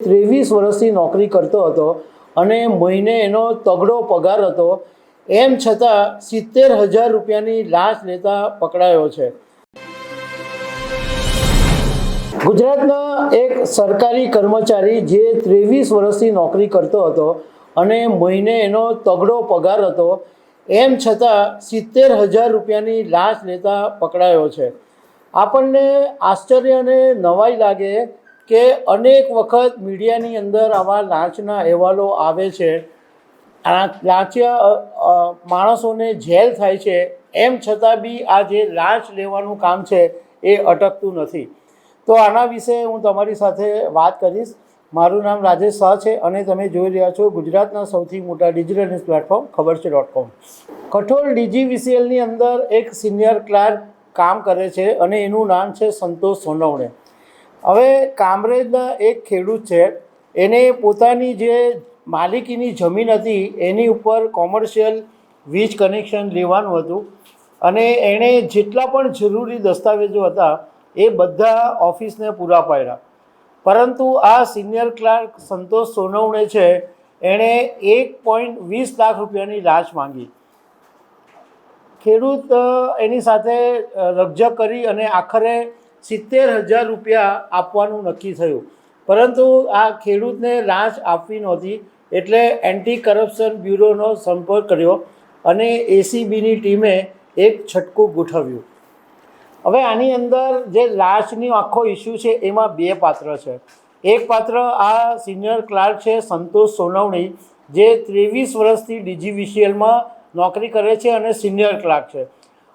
23 વર્ષથી નોકરી કરતો હતો અને મહિને એનો તગડો પગાર હતો, એમ છતાં 70,000 રૂપિયાની લાંચ લેતા પકડાયો છે। ગુજરાતના એક સરકારી કર્મચારી જે 23 વર્ષથી નોકરી કરતો હતો અને મહિને એનો તગડો પગાર હતો, એમ છતાં 70,000 રૂપિયાની લાંચ લેતા પકડાયો છે। આપણને આશ્ચર્ય અને નવાઈ લાગે કે અનેક વખત મીડિયાની અંદર આવા લાંચના અહેવાલો આવે છે, આ લાંચિયા માણસોને જેલ થાય છે, એમ છતાં બી આ જે લાંચ લેવાનું કામ છે એ અટકતું નથી। તો આના વિશે હું તમારી સાથે વાત કરીશ। મારું નામ રાજેશ શાહ છે અને તમે જોઈ રહ્યા છો ગુજરાતના સૌથી મોટા ડિજિટલ ન્યૂઝ પ્લેટફોર્મ ખબરછે.com। કઠોળ DGVCLની અંદર એક સિનિયર ક્લાર્ક કામ કરે છે અને એનું નામ છે સંતોષ સોનવણે। હવે કામરેજના એક ખેડૂત છે, એને પોતાની જે માલિકીની જમીન હતી એની ઉપર કોમર્શિયલ વીજ કનેક્શન લેવાનું હતું અને એણે જેટલા પણ જરૂરી દસ્તાવેજો હતા એ બધા ઓફિસને પૂરા પાડ્યા, પરંતુ આ સિનિયર ક્લાર્ક સંતોષ સોનવણે છે એણે 1.20 લાખ રૂપિયાની લાંચ માંગી। ખેડૂત એની સાથે રકઝક કરી અને આખરે 70,000 રૂપિયા આપવાનું નક્કી થયું, પરંતુ આ ખેડૂતને લાંચ આપવી નહોતી, એટલે એન્ટી કરપ્શન બ્યુરોનો સંપર્ક કર્યો અને ACBની ટીમે એક છટકું ગોઠવ્યું। હવે આની અંદર જે લાંચનો આખો ઇસ્યુ છે એમાં બે પાત્ર છે। એક પાત્ર આ સિનિયર ક્લાર્ક છે સંતોષ સોનવણે, જે 23 વર્ષથી DGVCLમાં નોકરી કરે છે અને સિનિયર ક્લાર્ક છે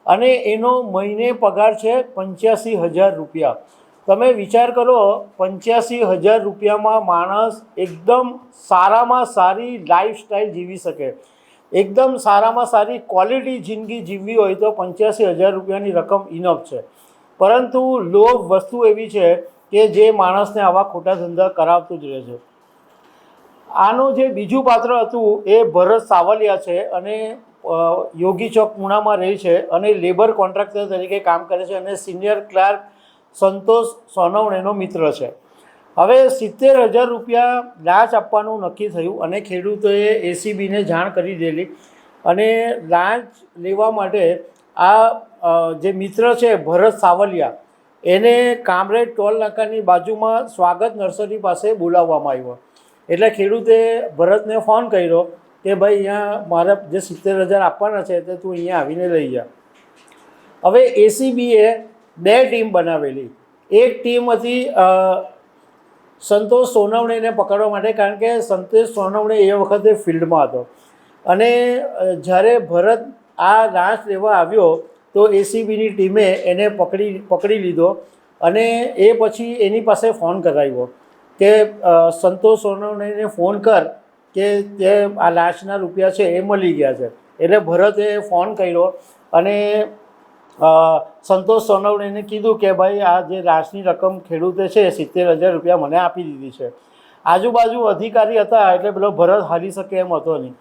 અને એનો મહિને પગાર છે 85,000 રૂપિયા। તમે વિચાર કરો, 85,000 રૂપિયામાં માણસ એકદમ સારામાં સારી લાઈફસ્ટાઈલ જીવી શકે, એકદમ સારામાં સારી ક્વોલિટી જિંદગી જીવવી હોય તો 85,000 રૂપિયાની રકમ ઇનફ છે, પરંતુ લોભ વસ્તુ એવી છે કે જે માણસને આવા ખોટા ધંધા કરાવતું જ રહે છે। આનું જે બીજું પાત્ર હતું એ ભરત સાવલિયા છે અને યોગી ચોક પૂણામાં રહે છે અને લેબર કોન્ટ્રાક્ટર તરીકે કામ કરે છે અને સિનિયર ક્લાર્ક સંતોષ સોનવણેનો મિત્ર છે। હવે 70,000 રૂપિયા લાંચ આપવાનું નક્કી થયું અને ખેડૂતોએ ACBને જાણ કરી દેલી અને લાંચ લેવા માટે આ જે મિત્ર છે ભરત સાવલિયા, એને કામરેજ ટોલ નાકાની બાજુમાં સ્વાગત નર્સરી પાસે બોલાવવામાં આવ્યો। એટલે ખેડૂતે ભરતને ફોન કર્યો કે ભાઈ અહીંયા મારે જે 70,000 આપવાના છે તે તું અહીંયા આવીને લઈ જા। હવે ACBએ બે ટીમ બનાવેલી। એક ટીમ હતી સંતોષ સોનવણેને પકડવા માટે, કારણ કે સંતોષ સોનવણે એ વખતે ફિલ્ડમાં હતો અને જ્યારે ભરત આ લાંચ લેવા આવ્યો તો ACBની ટીમે એને પકડી લીધો અને એ પછી એની પાસે ફોન કરાવ્યો કે સંતોષ સોનવણેને ફોન કર કે તે આ લાંચના રૂપિયા છે એ મળી ગયા છે। એટલે ભરતે ફોન કર્યો અને સંતોષ સોનવણેને કીધું કે ભાઈ આ જે લાંચની રકમ ખેડૂતે છે 70,000 રૂપિયા મને આપી દીધી છે। આજુબાજુ અધિકારી હતા એટલે પેલો ભરત હારી શકે એમ હતો નહીં।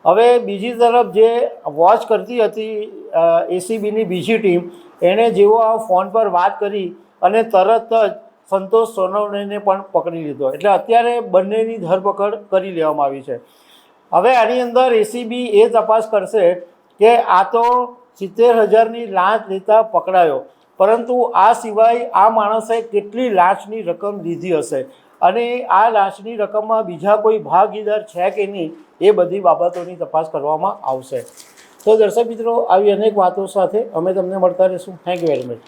હવે બીજી તરફ જે વોચ કરતી હતી ACBની બીજી ટીમ, એણે જેવો આ ફોન પર વાત કરી અને તરત જ સંતોષ સોનવણેને પણ પકડી લીધો। એટલે અત્યારે બંનેની ધરપકડ કરી લેવામાં આવી છે। હવે આની અંદર ACB એ તપાસ કરશે કે આ તો 70,000ની લાંચ લેતા પકડાયો, પરંતુ આ સિવાય આ માણસે કેટલી લાંચની રકમ લીધી હશે અને આ લાંચની રકમમાં બીજા કોઈ ભાગીદાર છે કે નહીં, એ બધી બાબતોની તપાસ કરવામાં આવશે। તો દર્શક મિત્રો, આવી અનેક વાતો સાથે અમે તમને મળતા રહીશું। Thank you very much.